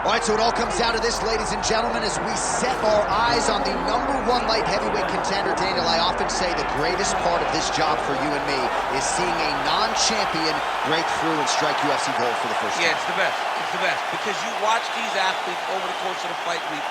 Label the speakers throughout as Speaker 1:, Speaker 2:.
Speaker 1: All right, so it all comes down to this, ladies and gentlemen, as we set our eyes on the #1 light heavyweight contender. Daniel, I often say the greatest part of this job for you and me is seeing a non-champion break through and strike UFC gold for the first time.
Speaker 2: Yeah, it's the best. It's the best. Because you watch these athletes over the course of the fight week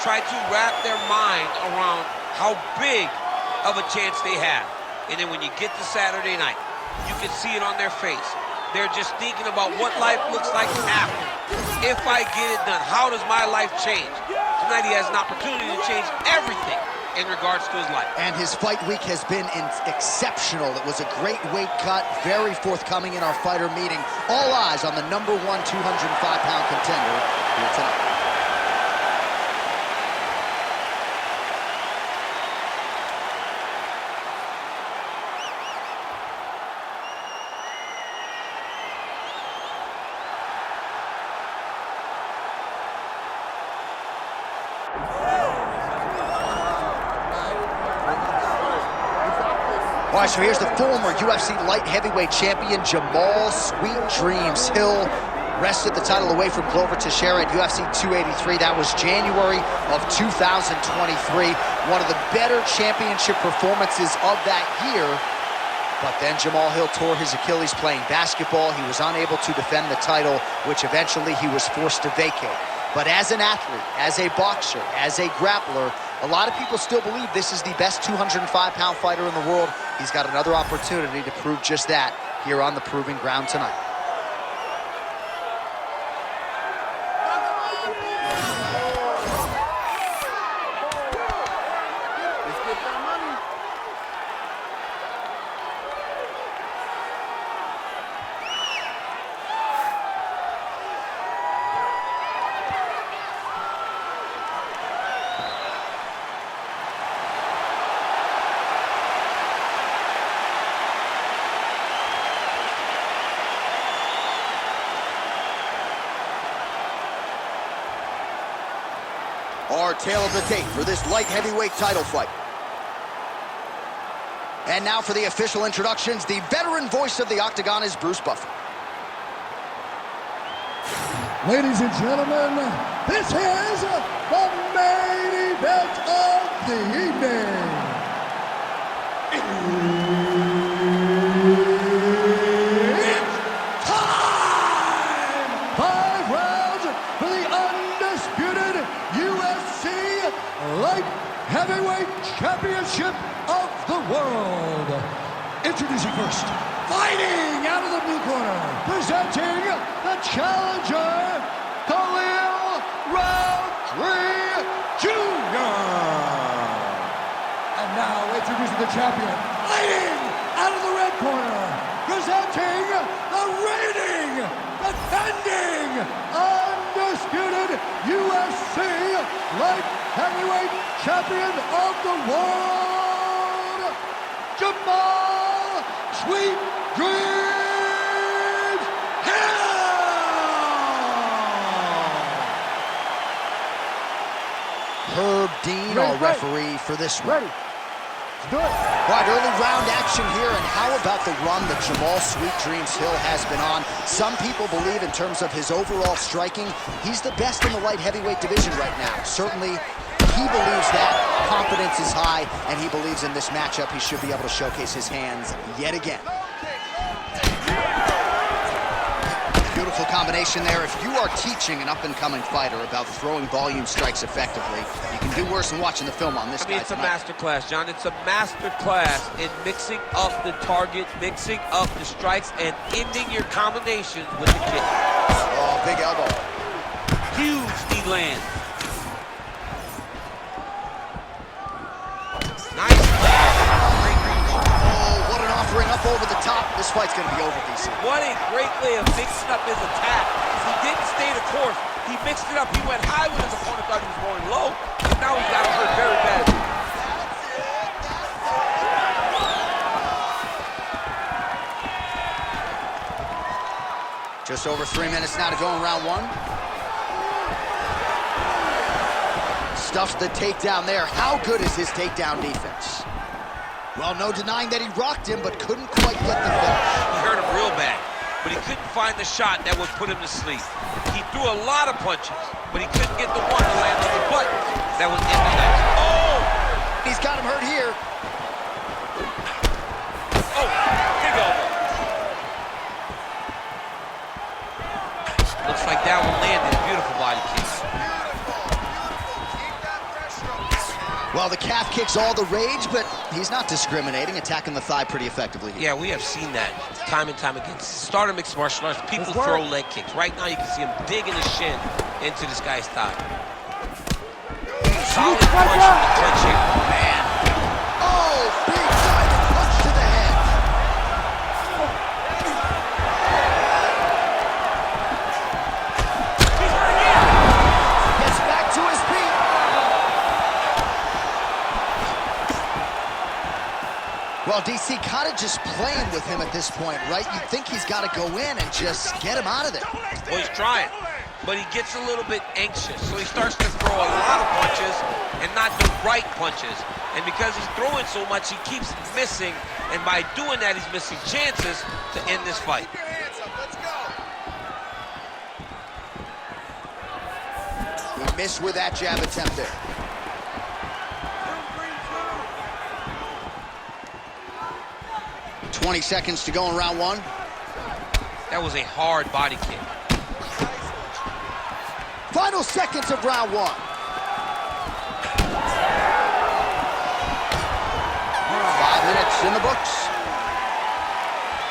Speaker 2: try to wrap their mind around how big of a chance they have. And then when you get to Saturday night, you can see it on their face. They're just thinking about what life looks like after. If I get it done, how does my life change? Tonight he has an opportunity to change everything in regards to his life.
Speaker 1: And his fight week has been exceptional. It was a great weight cut, very forthcoming in our fighter meeting. All eyes on the #1 205-pound contender here tonight. All right, so here's the former UFC light heavyweight champion, Jamahal Sweet Dreams Hill. Wrested the title away from Glover Teixeira at UFC 283. That was January of 2023. One of the better championship performances of that year. But then Jamahal Hill tore his Achilles playing basketball. He was unable to defend the title, which eventually he was forced to vacate. But as an athlete, as a boxer, as a grappler, a lot of people still believe this is the best 205-pound fighter in the world. He's got another opportunity to prove just that here on the proving ground tonight. Our tale of the tape for this light heavyweight title fight. And now for the official introductions, the veteran voice of the Octagon is Bruce Buffer.
Speaker 3: Ladies and gentlemen, this is the main event of the evening. It's time! 5 rounds for the undisputed UFC Light Heavyweight Championship of the world. Introducing first, fighting out of the blue corner, presenting the challenger, Khalil Rountree Jr. And now introducing the champion, fighting out of the red corner, presenting the reigning, defending, undisputed UFC Light Heavyweight Champion of the world, Jamahal Sweet Dreams Hill!
Speaker 1: Herb Dean, our referee for this one.
Speaker 3: Ready. Let's do it.
Speaker 1: All right, early round action here, and how about the run that Jamahal Sweet Dreams Hill has been on? Some people believe in terms of his overall striking, he's the best in the light heavyweight division right now. Certainly, he believes that. Confidence is high, and he believes in this matchup he should be able to showcase his hands yet again. Beautiful combination there. If you are teaching an up-and-coming fighter about throwing volume strikes effectively, you can do worse than watching the film on this guy
Speaker 2: It's
Speaker 1: tonight.
Speaker 2: a master class, John. It's a master class in mixing up the target, mixing up the strikes, and ending your combinations with the kick.
Speaker 1: Oh, big elbow.
Speaker 2: Huge knee land. Nice land. Great reach.
Speaker 1: Oh, what an offering up over the top. This fight's going to be over, DC.
Speaker 2: What a great way of mixing up his attack. He didn't stay the course. He mixed it up. He went high when his opponent thought he was going low. And now he's got him hurt very badly.
Speaker 1: Just over 3 minutes now to go in round one. Stuffs the takedown there. How good is his takedown defense? Well, no denying that he rocked him, but couldn't quite get the finish.
Speaker 2: He hurt him real bad. but he couldn't find the shot that would put him to sleep. He threw a lot of punches, but he couldn't get the one to land on the button that was in the match. Oh!
Speaker 1: He's got him hurt here.
Speaker 2: Oh, big elbow. Looks like that one landed. Beautiful body kick.
Speaker 1: Well, the calf kick's all the rage, but he's not discriminating, attacking the thigh pretty effectively here.
Speaker 2: Yeah, we have seen that time and time again. Start of mixed martial arts, people throw leg kicks. Right now, you can see him digging his shin into this guy's thigh. Solid punch from the clinch here.
Speaker 1: Man. Oh, big diving punch to the head. Gets back to his feet. Well, DC kind of just playing with him at this point, right? You'd think he's got to go in and just get him out of there.
Speaker 2: Well, he's trying, but he gets a little bit anxious, so he starts to throw a lot of punches and not the right punches. And because he's throwing so much, he keeps missing, and by doing that, he's missing chances to end this fight.
Speaker 1: He missed with that jab attempt there. $20 seconds to go in round one.
Speaker 2: That was a hard body kick.
Speaker 1: Final seconds of round one. 5 minutes in the books.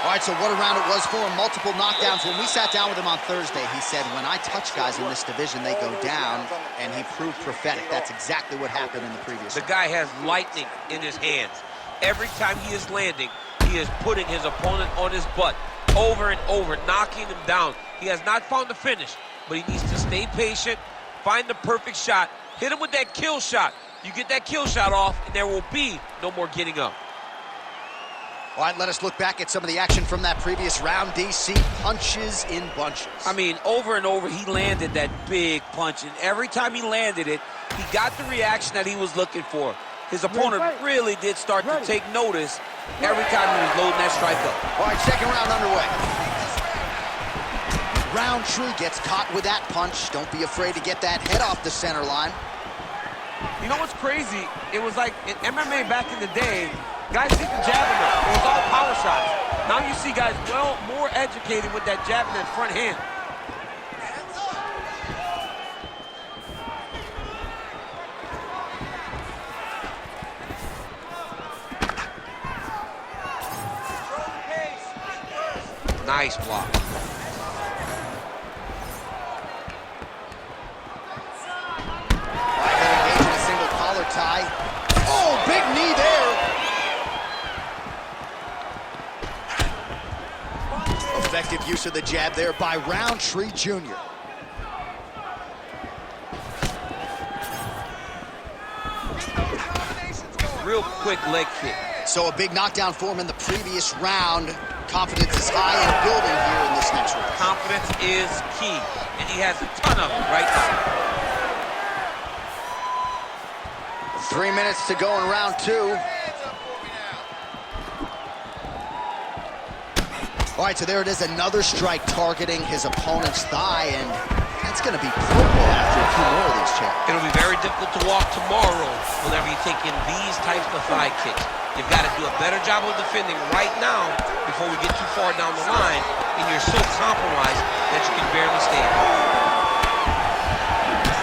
Speaker 1: All right, so what a round it was for him. Multiple knockdowns. When we sat down with him on Thursday, he said, when I touch guys in this division, they go down, and he proved prophetic. That's exactly what happened in the previous
Speaker 2: The
Speaker 1: round.
Speaker 2: guy has lightning in his hands. Every time he is landing, he is putting his opponent on his butt over and over, knocking him down. He has not found the finish, but he needs to stay patient, find the perfect shot, hit him with that kill shot. You get that kill shot off, and there will be no more getting up.
Speaker 1: All right, let us look back at some of the action from that previous round. DC punches in bunches.
Speaker 4: I mean, over and over, he landed that big punch, and every time he landed it, he got the reaction that he was looking for. His opponent really did start to take notice every time he was loading that strike up.
Speaker 1: All right, second round underway. Rountree gets caught with that punch. Don't be afraid to get that head off the center line.
Speaker 4: You know what's crazy? It was like in MMA back in the day, guys didn't jab enough. It was all power shots. Now you see guys more educated with that jab in that front hand.
Speaker 2: Nice block.
Speaker 1: Right hand engaging a single collar tie. Oh, big knee there. Effective use of the jab there by Rountree Jr.
Speaker 2: Real quick leg kick.
Speaker 1: So a big knockdown for him in the previous round. Confidence is high and building here in this next round.
Speaker 2: Confidence is key, and he has a ton of it right now.
Speaker 1: 3 minutes to go in round two. All right, so there it is, another strike targeting his opponent's thigh, and that's going to be purple after a few more of these, Chad.
Speaker 2: It'll be very difficult to walk tomorrow whenever you take in these types of thigh kicks. You've got to do a better job of defending right now before we get too far down the line, and you're so compromised that you can barely stand.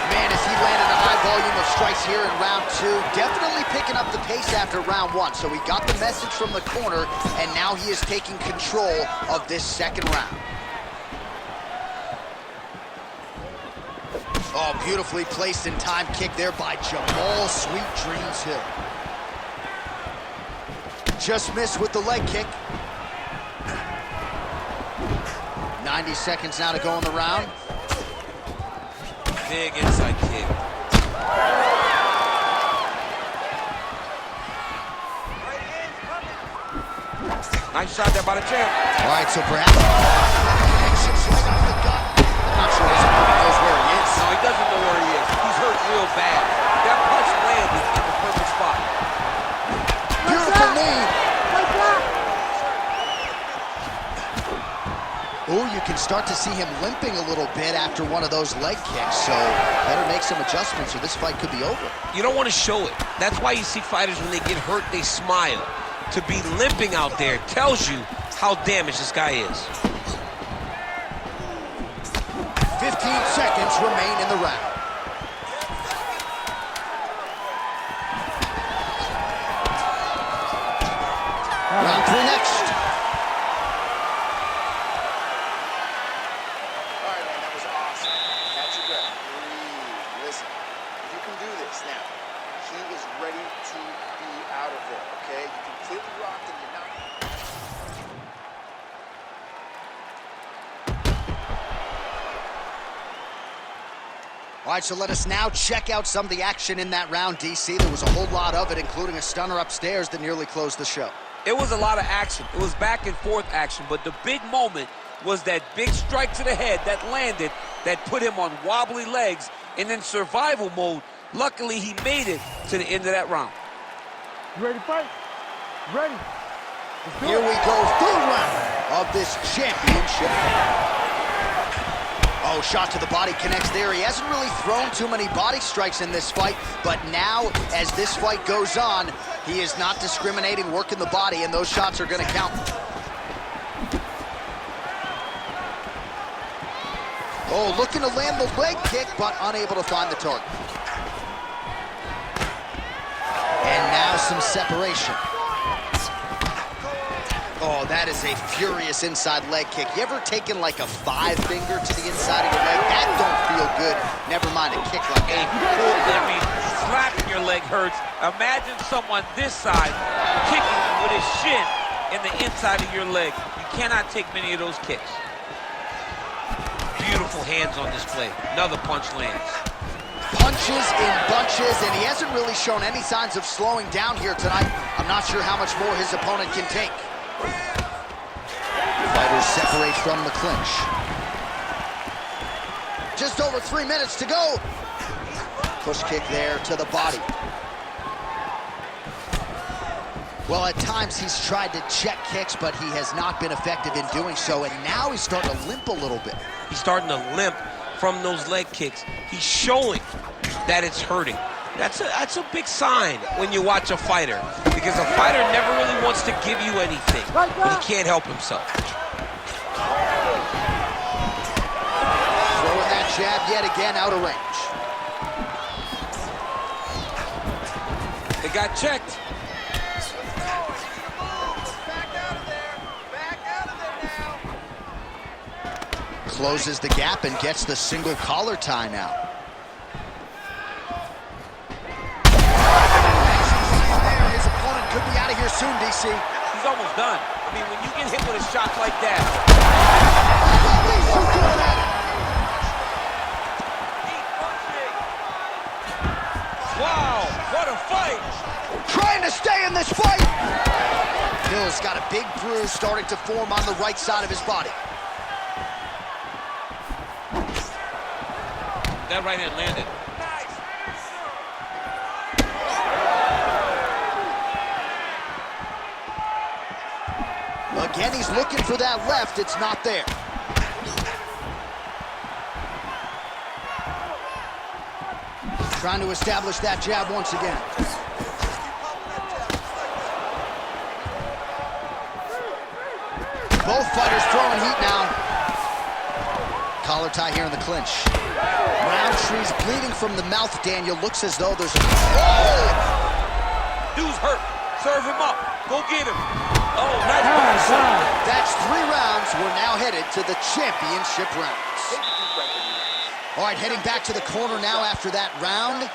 Speaker 1: Man, as he landed a high volume of strikes here in round two, definitely picking up the pace after round one. So he got the message from the corner, and now he is taking control of this second round. Oh, beautifully placed in time kick there by Jamahal Sweet Dreams Hill. Just missed with the leg kick. 90 seconds now to go in the round.
Speaker 2: Big inside kick.
Speaker 4: Nice shot there by the champ.
Speaker 1: All right, so perhaps exits right off the gut. I'm not sure his opponent knows where he is.
Speaker 4: No, he doesn't know where he is. He's hurt real bad. That punch landed in the perfect spot.
Speaker 1: Beautiful knee. start to see him limping a little bit after one of those leg kicks, so better make some adjustments or this fight could be over.
Speaker 2: You don't want to show it. That's why you see fighters, when they get hurt, they smile. To be limping out there tells you how damaged this guy is.
Speaker 1: 15 seconds remain in the round. Round 3 next.
Speaker 5: All right, man, that was awesome. Catch your breath. Breathe. Listen, you can do this now. He is ready to be out of there, okay? You completely rocked him. You're not...
Speaker 1: All right, so let us now check out some of the action in that round, DC. There was a whole lot of it, including a stunner upstairs that nearly closed the show.
Speaker 4: It was a lot of action. It was back and forth action, but the big moment was that big strike to the head that landed, that put him on wobbly legs, and in survival mode, luckily he made it to the end of that round.
Speaker 6: You ready to fight? Ready.
Speaker 1: Here we go, third round of this championship. Oh, shot to the body connects there. He hasn't really thrown too many body strikes in this fight, but now, as this fight goes on, he is not discriminating, working the body, and those shots are going to count. Oh, looking to land the leg kick, but unable to find the target. And now some separation. Oh, that is a furious inside leg kick. You ever taken like a 5-finger to the inside of your leg? That don't feel good. Never mind a kick like that.
Speaker 4: I mean, slapping your leg hurts. Imagine someone this side kicking you with his shin in the inside of your leg. You cannot take many of those kicks. Beautiful hands on display. Another punch lands.
Speaker 1: Punches in bunches, and he hasn't really shown any signs of slowing down here tonight. I'm not sure how much more his opponent can take. Fighters separate from the clinch. Just over 3 minutes to go. Push kick there to the body. Well, at times he's tried to check kicks, but he has not been effective in doing so, and now he's starting to limp a little bit.
Speaker 2: He's starting to limp from those leg kicks. He's showing that it's hurting. That's a big sign when you watch a fighter, because a fighter never really wants to give you anything, but he can't help himself.
Speaker 1: Throwing that jab yet again out of range.
Speaker 4: It got checked.
Speaker 1: Closes the gap and gets the single collar tie now. His opponent could be out of here soon, DC.
Speaker 4: He's almost done. I mean, when you get hit with a shot like that. Wow, what a fight!
Speaker 1: Trying to stay in this fight. Hill's got a big bruise starting to form on the right side of his body.
Speaker 4: That right hand landed.
Speaker 1: Again, he's looking for that left. It's not there. Trying to establish that jab once again. Both fighters throwing heat now. Collar tie here in the clinch. Rountree's bleeding from the mouth, Daniel. Looks as though there's a... Oh!
Speaker 4: Dude's hurt. Serve him up. Go get him. Oh, nice.
Speaker 1: That's 3 rounds. We're now headed to the championship rounds. All right, heading back to the corner now after that round.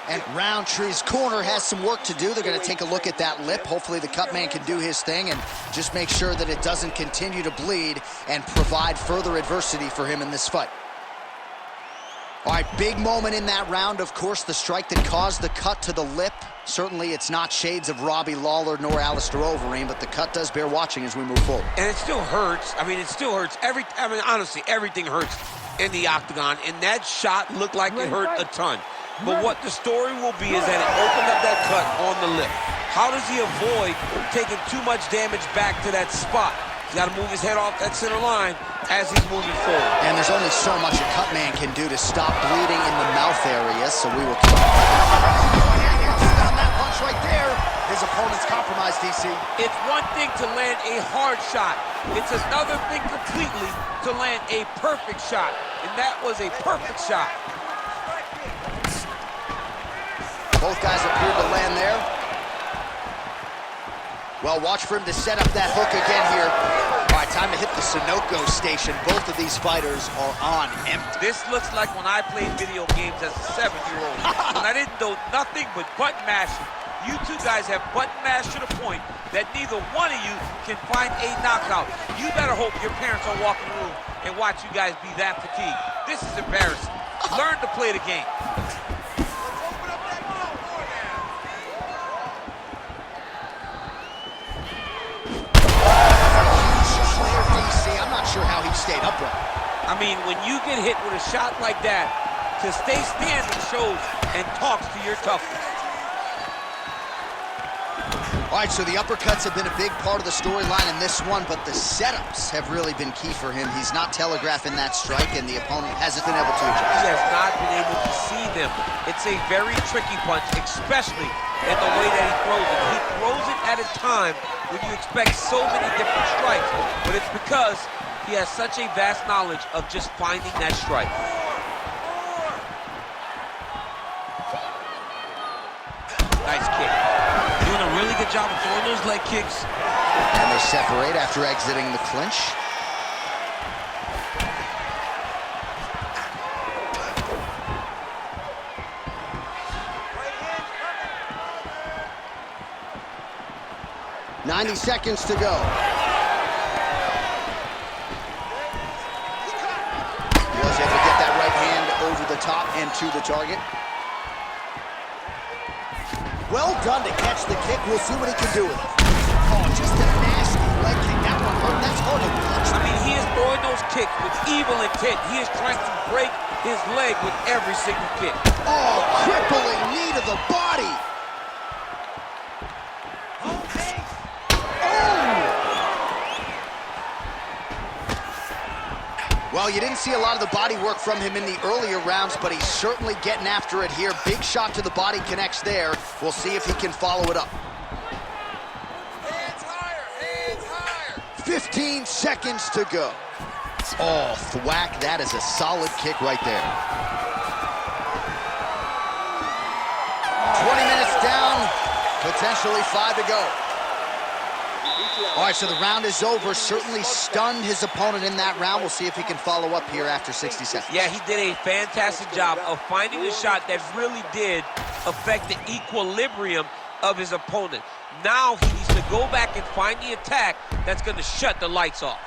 Speaker 1: And Rountree's corner has some work to do. They're going to take a look at that lip. Hopefully the cut man can do his thing and just make sure that it doesn't continue to bleed and provide further adversity for him in this fight. All right, big moment in that round, of course, the strike that caused the cut to the lip. Certainly it's not shades of Robbie Lawler nor Alistair Overeem, but the cut does bear watching as we move forward.
Speaker 2: And it still hurts. I mean, it still hurts. Honestly, everything hurts in the octagon, and that shot looked like it hurt a ton. But what the story will be is that it opened up that cut on the lip. How does he avoid taking too much damage back to that spot? He's got to move his head off that center line as he's moving forward.
Speaker 1: And there's only so much a cut man can do to stop bleeding in the mouth area, so we will keep on that punch right there. His opponent's compromised, DC.
Speaker 2: It's one thing to land a hard shot. It's another thing completely to land a perfect shot. And that was a perfect shot.
Speaker 1: Both guys appeared to land there. Well, watch for him to set up that hook again here. All right, time to hit the Sunoco station. Both of these fighters are on empty.
Speaker 2: This looks like when I played video games as a 7-year-old. When I didn't know nothing but button mashing. You two guys have button mashed to the point that neither one of you can find a knockout. You better hope your parents are walking the room and watch you guys be that fatigued. This is embarrassing. Learn to play the game.
Speaker 1: I'm not sure how he stayed upright.
Speaker 2: I mean, when you get hit with a shot like that, to stay standing shows and talks to your toughness.
Speaker 1: All right, so the uppercuts have been a big part of the storyline in this one, but the setups have really been key for him. He's not telegraphing that strike, and the opponent hasn't been able to adjust.
Speaker 2: He has not been able to see them. It's a very tricky punch, especially in the way that he throws it. He throws it at a time when you expect so many different strikes, but it's because he has such a vast knowledge of just finding that strike. Nice kick. Doing a really good job of throwing those leg kicks.
Speaker 1: And they separate after exiting the clinch. "90 seconds to go." He was able to get that right hand over the top and to the target. Well done to catch the kick. We'll see what he can do with it. Oh, just a nasty leg kick. That one hurt. That's hard to watch.
Speaker 2: I mean, he is throwing those kicks with evil intent. He is trying to break his leg with every single kick.
Speaker 1: Oh, crippling knee to the body. Well, you didn't see a lot of the body work from him in the earlier rounds, but he's certainly getting after it here. Big shot to the body connects there. We'll see if he can follow it up.
Speaker 5: Hands higher, hands higher.
Speaker 1: 15 seconds to go. Oh, thwack. That is a solid kick right there. 20 minutes down, potentially 5 to go. All right, so the round is over. Certainly stunned his opponent in that round. We'll see if he can follow up here after 60 seconds.
Speaker 2: Yeah, he did a fantastic job of finding a shot that really did affect the equilibrium of his opponent. Now he needs to go back and find the attack that's going to shut the lights off.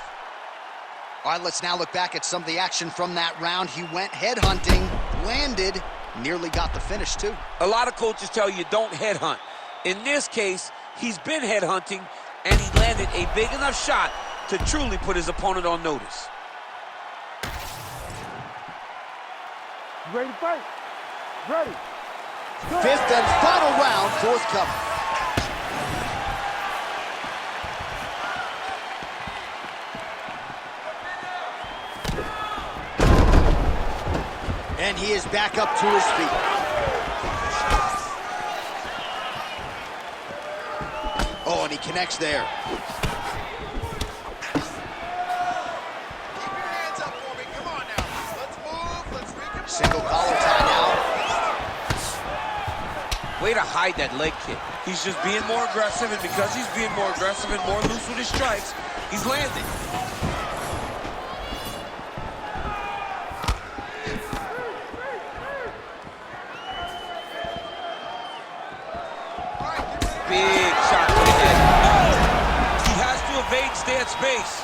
Speaker 1: All right, let's now look back at some of the action from that round. He went headhunting, landed, nearly got the finish too.
Speaker 2: A lot of coaches tell you don't headhunt. In this case, he's been headhunting, and he landed a big enough shot to truly put his opponent on notice.
Speaker 6: You ready to fight? Ready. Go.
Speaker 1: 5th and final round, forthcoming. And he is back up to his feet. Oh, and he connects there.
Speaker 5: Keep your hands up for me. Come on now. Let's move. Let's recompose.
Speaker 1: Single collar tie now.
Speaker 2: Way to hide that leg kick. He's just being more aggressive, and because he's being more aggressive and more loose with his strikes, he's landing. Big shot to the head. He has to evade, stay at space.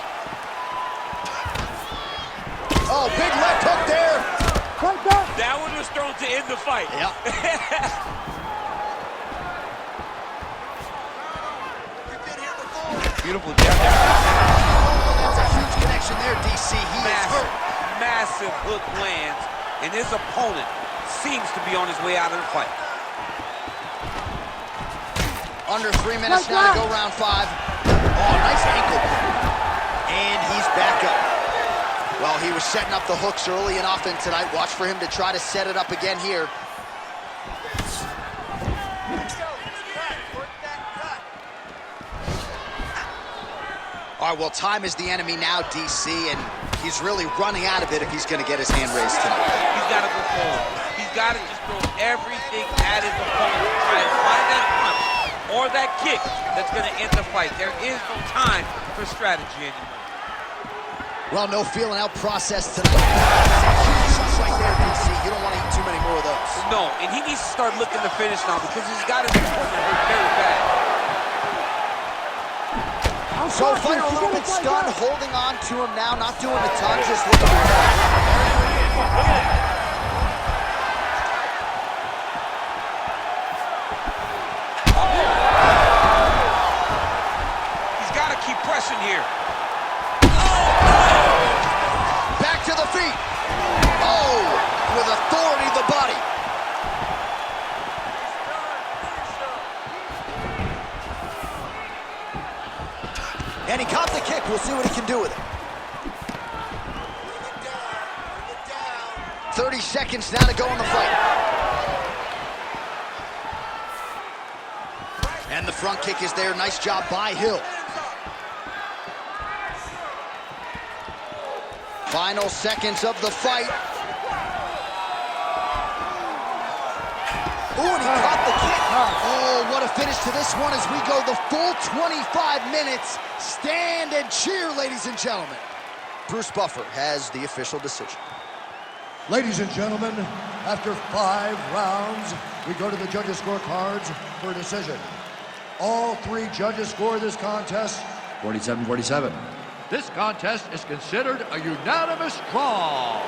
Speaker 1: Oh, big left hook there.
Speaker 2: That one was thrown to end the fight.
Speaker 1: Yep.
Speaker 2: Beautiful jab there.
Speaker 1: Oh, that's a huge connection there, DC. He is hurt.
Speaker 2: Massive hook lands, and his opponent seems to be on his way out of the fight.
Speaker 1: Under 3 minutes now to go round 5. Oh, nice ankle. And he's back up. Well, he was setting up the hooks early and often tonight. Watch for him to try to set it up again here. All right, well, time is the enemy now, DC, and he's really running out of it if he's going to get his hand raised tonight.
Speaker 2: He's got to go forward. He's got to just throw everything at his opponent to try and find that punch or that kick that's going to end the fight. There is no time for strategy anymore.
Speaker 1: Well, no feeling out process tonight. Huge shots right there, DC. You don't want to eat too many more of those.
Speaker 2: No, and he needs to start looking to finish now because he's got his opponent hurt very bad.
Speaker 1: So fighter a little bit stunned, holding on to him now, not doing a ton, just looking for that.
Speaker 2: He's got to keep pressing here.
Speaker 1: Back to the feet. Oh, with authority to the body. And he caught the kick. We'll see what he can do with it. 30 seconds now to go in the fight. And the front kick is there. Nice job by Hill. Final seconds of the fight. Ooh, and he caught the kick. Oh, what a finish to this one as we go the full 25 minutes. Stand and cheer, ladies and gentlemen. Bruce Buffer has the official decision.
Speaker 3: Ladies and gentlemen, after 5 rounds, we go to the judges' scorecards for a decision. All 3 judges score this contest 47-47. This contest is considered a unanimous draw.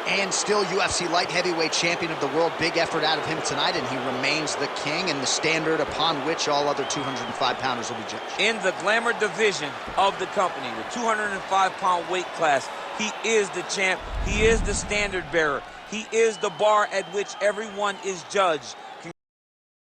Speaker 1: And still UFC light heavyweight champion of the world. Big effort out of him tonight, and he remains the king and the standard upon which all other 205-pounders will be judged.
Speaker 4: In the glamour division of the company, the 205-pound weight class, he is the champ. He is the standard bearer. He is the bar at which everyone is judged.